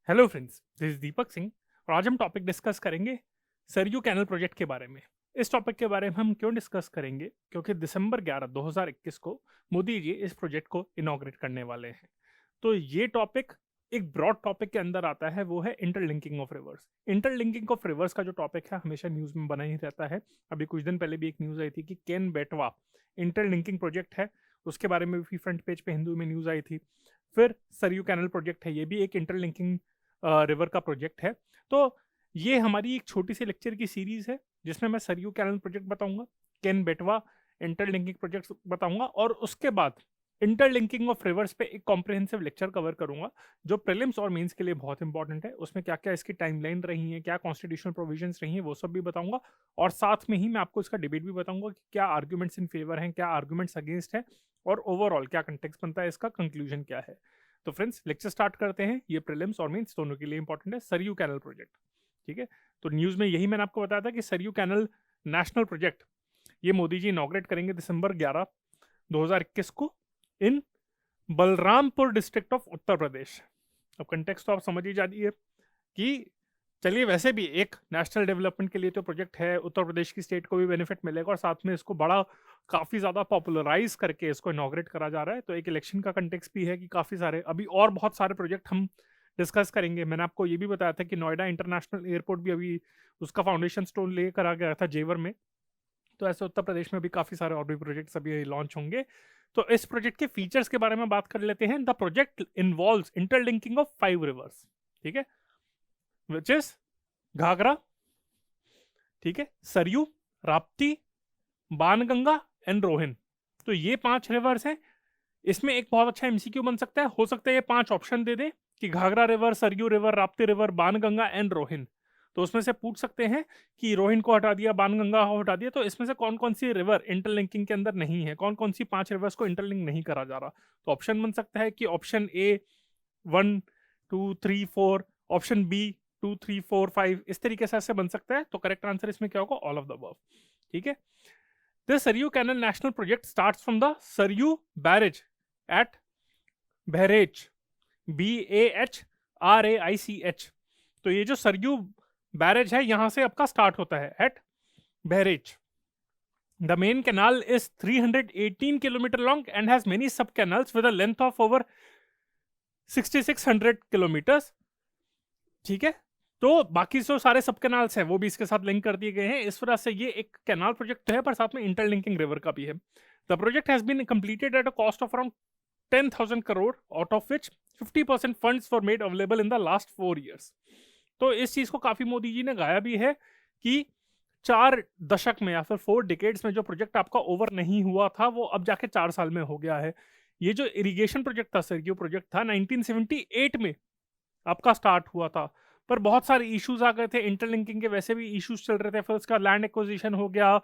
Hello friends, this is Deepak Singh और आज हम टॉपिक डिस्कस करेंगे सरयू कैनल प्रोजेक्ट के बारे में। इस टॉपिक के बारे में हम क्यों डिस्कस करेंगे, क्योंकि दिसंबर 11 2021 को मोदी जी इस प्रोजेक्ट को इनॉग्रेट करने वाले हैं। तो ये टॉपिक एक ब्रॉड टॉपिक के अंदर आता है, वो है interlinking of reverse. Interlinking of reverse का जो टॉपिक है हमेशा न्यूज़ में बना ही रहता है। अभी कुछ दिन पहले भी एक न्यूज़ आई थी कि केन बेटवा इंटरलिंकिंग प्रोजेक्ट है, उसके बारे में भी फ्रंट पेज पे हिंदू में न्यूज़ आई थी। फिर सरयू कैनल प्रोजेक्ट है, ये भी एक इंटरलिंकिंग रिवर का प्रोजेक्ट है। तो ये हमारी एक छोटी सी लेक्चर की सीरीज है जिसमें मैं सरयू कैनल प्रोजेक्ट बताऊंगा, केन बेटवा इंटरलिंकिंग प्रोजेक्ट बताऊंगा, और उसके बाद इंटरलिंकिंग ऑफ रिवर्स पे एक कॉम्प्रिहेंसिव लेक्चर कवर करूंगा जो प्रीलिम्स और मेंस के लिए बहुत इंपॉर्टेंट है। उसमें क्या क्या इसकी टाइमलाइन रही है, क्या कॉन्स्टिट्यूशनल प्रोविजंस रही हैं, वो सब भी बताऊंगा। और साथ में ही मैं आपको इसका डिबेट भी बताऊंगा कि क्या आर्ग्यूमेंट्स इन फेवर हैं, क्या आर्ग्यूमेंट्स अगेंस्ट है, और ओवरऑल क्या कंटेक्स्ट बनता है, इसका कंक्लूजन क्या है। तो फ्रेंड्स, लेक्चर स्टार्ट करते हैं। ये प्रीलिम्स और मेंस दोनों के लिए इंपॉर्टेंट है, सरयू कैनल प्रोजेक्ट। ठीक है, तो न्यूज़ में यही मैंने आपको बताया था कि सरयू कैनल नेशनल प्रोजेक्ट ये मोदी जी इनॉग्रेट करेंगे दिसंबर 11 2021 को इन बलरामपुर डिस्ट्रिक्ट ऑफ उत्तर प्रदेश। अब कंटेक्स्ट तो आप समझ ही जाइए कि चलिए, वैसे भी एक नेशनल डेवलपमेंट के लिए तो प्रोजेक्ट है, उत्तर प्रदेश की स्टेट को भी बेनिफिट मिलेगा और साथ में इसको बड़ा काफ़ी ज़्यादा पॉपुलराइज करके इसको इनॉग्रेट करा जा रहा है। तो एक इलेक्शन का कंटेक्स्ट भी है कि काफ़ी सारे अभी और बहुत सारे प्रोजेक्ट हम डिस्कस करेंगे। मैंने आपको ये भी बताया था कि नोएडा इंटरनेशनल एयरपोर्ट भी अभी उसका फाउंडेशन स्टोन ले करा गया था जेवर में। तो ऐसे उत्तर प्रदेश में भी काफ़ी सारे और भी प्रोजेक्ट्स अभी लॉन्च होंगे। तो इस प्रोजेक्ट के फीचर्स के बारे में बात कर लेते हैं। The project involves interlinking of 5 reverse, ठीक है, विच इज घाघरा, ठीक है, सरयू, राप्ती, बाणगंगा एंड रोहिन। तो ये 5 रिवर्स हैं। इसमें एक बहुत अच्छा एमसीक्यू बन सकता है, हो सकता है ये 5 ऑप्शन दे दे कि Ghaghara river, Sarayu river, Rapti river, Banganga and Rohin. तो उसमें से पूछ सकते हैं कि रोहिन को हटा दिया, बाणगंगा को हटा दिया, तो इसमें से कौन कौन सी रिवर इंटरलिंकिंग के अंदर नहीं है, कौन कौन सी 5 रिवर्स को इंटरलिंक नहीं करा जा रहा। तो ऑप्शन बन सकता है कि ऑप्शन ए 1 2 3 4, ऑप्शन बी 2 3 4 5, इस तरीके से ऐसे बन सकता है। तो करेक्ट आंसर इसमें क्या होगा, ऑल ऑफ द अबव। ठीक है, the Saryu canal national project starts from the Saryu barrage at Bahraich, BAHRAICH। तो ये जो सरयू बैरेज है यहां से आपका स्टार्ट होता है at Bahraich. The main canal is 318 kilometre long and has many sub canals with a length of over 6600 kilometres. ठीक है, तो बाकी जो सारे सब कैनाल्स हैं वो भी इसके साथ लिंक कर दिए गए हैं। इस वजह से ये एक कैनाल प्रोजेक्ट तो है, पर साथ में इंटरलिंकिंग रिवर का भी है। The project has been completed at a cost of around 10,000 crore, out of which 50% funds for made available in the last 4 years. तो इस चीज को काफी मोदी जी ने गाया भी है कि 4 दशक में या फिर 4 डिकेड्स में जो प्रोजेक्ट आपका ओवर नहीं हुआ था वो अब जाके 4 साल में हो गया है। ये जो इरिगेशन प्रोजेक्ट था, सरयू प्रोजेक्ट था, 1978 में आपका स्टार्ट हुआ था, पर बहुत सारे इश्यूज आ गए थे इंटरलिंकिंग के, वैसे भी इश्यूज चल रहे थे। फिर उसका लैंड एक्विजिशन हो गया,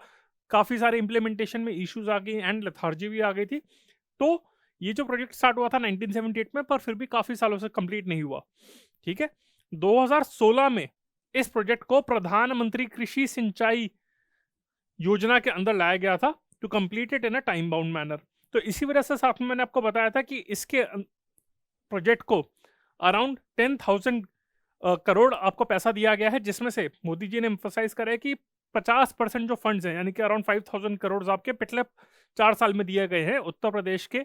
काफी सारे इंप्लीमेंटेशन में इश्यूज आ गई एंड लेथार्जी भी आ गई थी। तो ये जो प्रोजेक्ट स्टार्ट हुआ था 1978 में, पर फिर भी काफी सालों से कंप्लीट नहीं हुआ। ठीक है, 2016 में इस प्रोजेक्ट को प्रधानमंत्री कृषि सिंचाई योजना के अंदर लाया गया था to complete it in a time bound manner. तो इसी वजह से साथ में मैंने आपको बताया था कि इसके प्रोजेक्ट को अराउंड 10,000 करोड़ आपको पैसा दिया गया है, जिसमें से मोदी जी ने एम्फोसाइज करा है कि 50% जो फंड्स हैं, यानी कि अराउंड 5,000 करोड़ आपके पिछले 4 साल में दिए गए हैं उत्तर प्रदेश के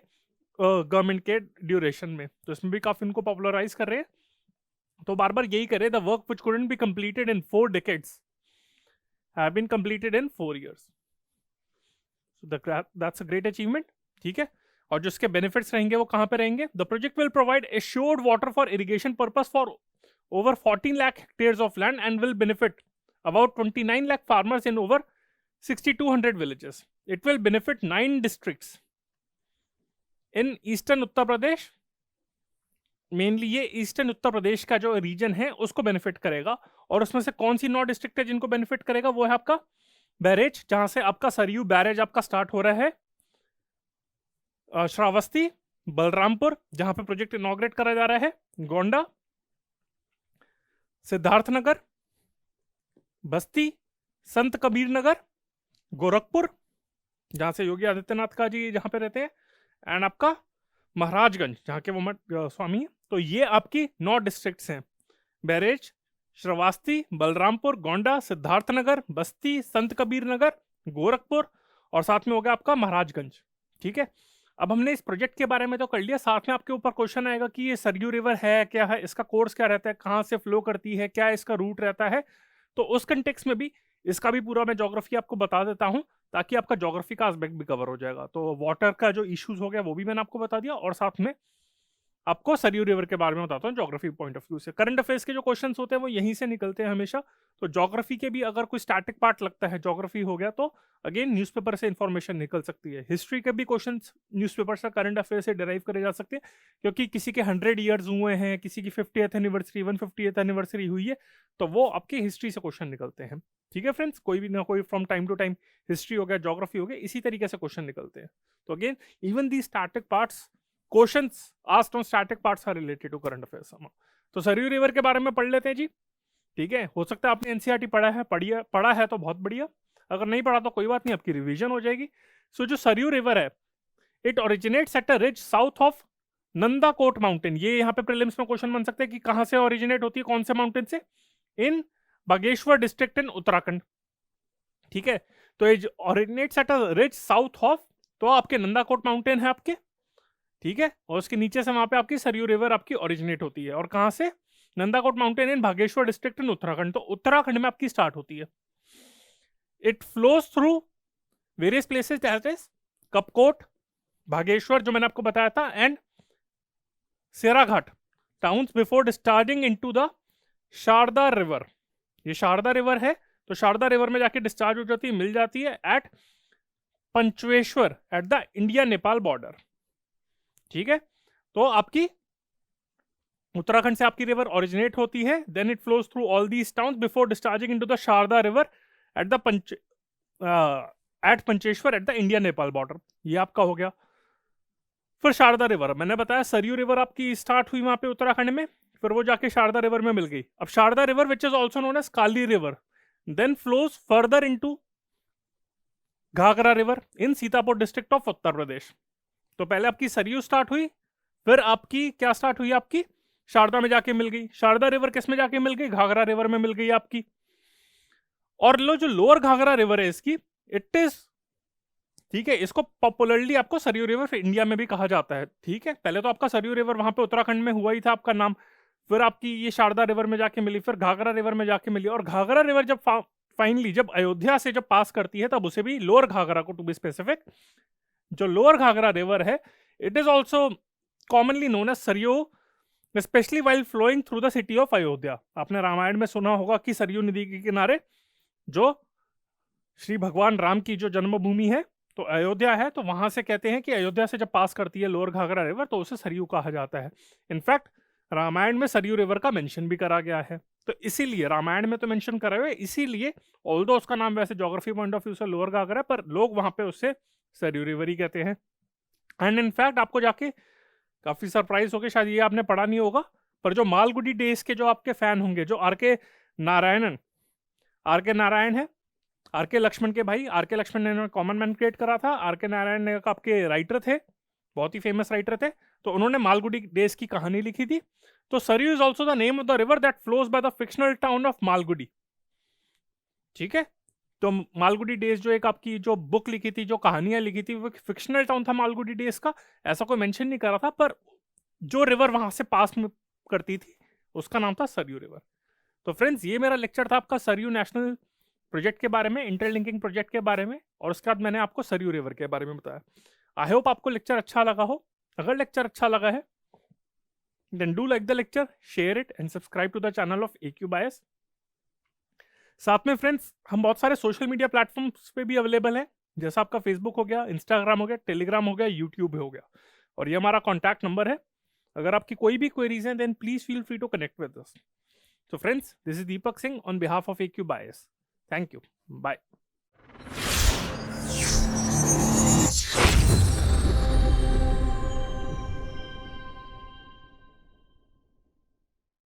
गवर्नमेंट के ड्यूरेशन में। तो इसमें भी काफी उनको पॉपुलराइज कर रहे हैं। तो बार बार यही करे, the work which couldn't be completed in 4 decades have been completed in 4 years. That's a great achievement. ठीक है, और जो इसके बेनिफिट्स रहेंगे वो कहां पे रहेंगे, the project will provide assured water for irrigation purpose for over 14 lakh hectares of land and will benefit about 29 lakh farmers in over 6,200 villages. It will benefit 9 districts in eastern Uttar Pradesh. Mainly ये eastern Uttar Pradesh का जो reason है उसको benefit करेगा। और उसमें से कौन सी 9 डिस्ट्रिक्ट है जिनको बेनिफिट करेगा, वो है आपका बैरेज, जहां से आपका सरयू बैरेज आपका स्टार्ट हो रहा है, श्रावस्ती, बलरामपुर जहां पे प्रोजेक्ट इनॉग्रेट करा जा रहा है, गोंडा, सिद्धार्थनगर, बस्ती, संत कबीर नगर, गोरखपुर जहां से योगी आदित्यनाथ का जी जहां पे रहते हैं, एंड आपका महाराजगंज जहां के वो स्वामी है। तो ये आपकी 9 डिस्ट्रिक्ट्स हैं। बहरेज, श्रावस्ती, बलरामपुर, गोंडा, सिद्धार्थनगर, बस्ती, संत कबीर नगर, गोरखपुर और साथ में हो गया आपका महाराजगंज। ठीक है, अब हमने इस प्रोजेक्ट के बारे में तो कर लिया, साथ में आपके ऊपर क्वेश्चन आएगा कि ये सरयू रिवर है क्या है, इसका कोर्स क्या रहता है, कहाँ से फ्लो करती है, क्या इसका रूट रहता है। तो उस कंटेक्स्ट में भी इसका भी पूरा मैं ज्योग्राफी आपको बता देता हूँ, ताकि आपका ज्योग्राफी का एस्पेक्ट भी कवर हो जाएगा। तो वाटर का जो इश्यूज हो गया वो भी मैंने आपको बता दिया, और साथ में आपको सरयू रिवर के बारे में बताता हूँ ज्योग्राफी पॉइंट ऑफ व्यू से। करंट अफेयर्स के जो क्वेश्चंस होते हैं वो यहीं से निकलते हैं हमेशा। तो ज्योग्राफी के भी अगर कोई स्टैटिक पार्ट लगता है, ज्योग्राफी हो गया, तो अगेन न्यूज़पेपर से इंफॉर्मेशन निकल सकती है। हिस्ट्री के भी क्वेश्चंस न्यूज़पेपर से, करंट अफेयर से डिराइव करे जा सकते हैं, क्योंकि किसी के 100 ईयर्स हुए हैं, किसी की 50th एनिवर्सरी, 150th एनिवर्सरी हुई है, तो वो आपके हिस्ट्री से क्वेश्चन निकलते हैं। ठीक है फ्रेंड्स, कोई भी ना कोई from time to time history हो गया, ज्योग्राफी हो गया, इसी तरीके से क्वेश्चन निकलते हैं। तो again even the static parts, questions asked on static parts are related to current affairs. तो सरयू रिवर के बारे में पढ़ लेते हैं जी। ठीक है, हो सकता है आपने एनसीईआरटी पढ़ा है, पढ़ा है तो बहुत बढ़िया, अगर नहीं पढ़ा तो कोई बात नहीं, आपकी रिवीजन हो जाएगी। सो जो सरयू रिवर है, it originates at a ridge south of Nandakot mountain. ये यहाँ पे प्रीलिम्स में क्वेश्चन बन सकते हैं कि कहां से ओरिजिनेट होती है, कौन से माउंटेन से, इन बागेश्वर डिस्ट्रिक्ट इन उत्तराखंड। ठीक है, तो it originates at a ridge south of, तो आपके नंदाकोट माउंटेन है आपके। ठीक है, और उसके नीचे से वहां पे आपकी सरयू रिवर आपकी ओरिजिनेट होती है, और कहां से, Nandakot mountain in Bageshwar district in Uttarakhand, तो उत्तराखंड में आपकी स्टार्ट होती है। It flows through various places that is Kapkot, Bageshwar जो मैंने आपको बताया था, and Seraghat towns before discharging into the Sharda river. ये शारदा रिवर है, तो शारदा रिवर में जाके डिस्चार्ज हो जाती है, मिल जाती है at Pancheshwar at the India Nepal border. ठीक है, तो आपकी उत्तराखंड से आपकी रिवर ओरिजिनेट होती है, then it flows through all these towns before discharging into the Sharda river at the Pancheshwar at the India Nepal border. ये आपका हो गया। फिर शारदा रिवर, मैंने बताया सरयू रिवर आपकी स्टार्ट हुई वहां पे उत्तराखंड में, फिर वो जाके शारदा रिवर में मिल गई। अब Sharda river which is also known as Kali river then flows further into Ghaghara river in Sitapur district of Uttar Pradesh. तो पहले आपकी सरयू स्टार्ट हुई, फिर आपकी क्या स्टार्ट हुई, आपकी शारदा में जाके मिल गई। शारदा रिवर किस में जाके मिल गई, घाघरा रिवर में मिल गई आपकी। और लो जो लोअर घाघरा रिवर है इसकी, इट इज, ठीक है, इसको पॉपुलरली आपको सरयू रिवर इंडिया में भी कहा जाता है। ठीक है, पहले तो आपका सरयू रिवर वहां पे उत्तराखंड में हुआ ही था आपका नाम, फिर आपकी ये शारदा रिवर में जाके मिली, फिर घाघरा रिवर में जाके मिली, और घाघरा रिवर जब फाइनली जब अयोध्या से जब पास करती है, तब उसे भी लोअर घाघरा को, टू बी स्पेसिफिक, जो लोअर घाघरा रिवर है, it is also commonly known as Sarayu, especially while flowing through the city of Ayodhya. आपने रामायण में सुना होगा कि सरयू नदी के किनारे जो श्री भगवान राम की जो जन्मभूमि है, तो अयोध्या है, तो वहां से कहते हैं कि अयोध्या से जब पास करती है लोअर घाघरा रिवर, तो उसे सरयू कहा जाता है। इनफैक्ट रामायण में सरयू रिवर का मेंशन भी करा गया है, तो इसीलिए रामायण में तो मेंशन करा हुआ है, इसीलिए ऑल्दो उसका नाम वैसे ज्योग्राफी पॉइंट ऑफ व्यू से लोअर घाघरा, पर लोग वहां पे उससे सरयू रिवर ही कहते हैं। एंड इनफैक्ट आपको जाके काफी सरप्राइज होगे, शायद ये आपने पढ़ा नहीं होगा, पर जो मालगुडी डेज के जो आपके फैन होंगे, जो आर के नारायण है, आर के लक्ष्मण के भाई, आर के लक्ष्मण ने कॉमन मैन क्रिएट करा था, आर के नारायण ने आपके राइटर थे, बहुत ही फेमस राइटर थे, तो उन्होंने मालगुडी डेज की कहानी लिखी थी। तो Saryu is also the name of the river that flows by the fictional town of Malgudi. ठीक है, तो मालगुडी डेज जो एक आपकी जो बुक लिखी थी, जो कहानियां लिखी थी, वो फिक्शनल टाउन था मालगुडी डेज का, ऐसा कोई मेंशन नहीं करा था, पर जो रिवर वहां से पास में करती थी उसका नाम था सरयू रिवर। तो फ्रेंड्स, ये मेरा लेक्चर था आपका सरयू नेशनल प्रोजेक्ट के बारे में, इंटरलिंकिंग प्रोजेक्ट के बारे में, और उसके बाद मैंने आपको सरयू रिवर के बारे में बताया। आई होप आपको लेक्चर अच्छा लगा हो। अगर लेक्चर अच्छा लगा है then do like the lecture, share it and subscribe to the channel of AQ Bias। साथ में फ्रेंड्स, हम बहुत सारे सोशल मीडिया प्लेटफॉर्म्स पे भी अवेलेबल हैं, जैसा आपका फेसबुक हो गया, इंस्टाग्राम हो गया, टेलीग्राम हो गया, यूट्यूब हो गया, और ये हमारा कॉन्टैक्ट नंबर है। अगर आपकी कोई भी क्वेरीज हैं then please feel free to connect with us. So friends, this is Deepak Singh on behalf of AQ Bias. Thank you. Bye.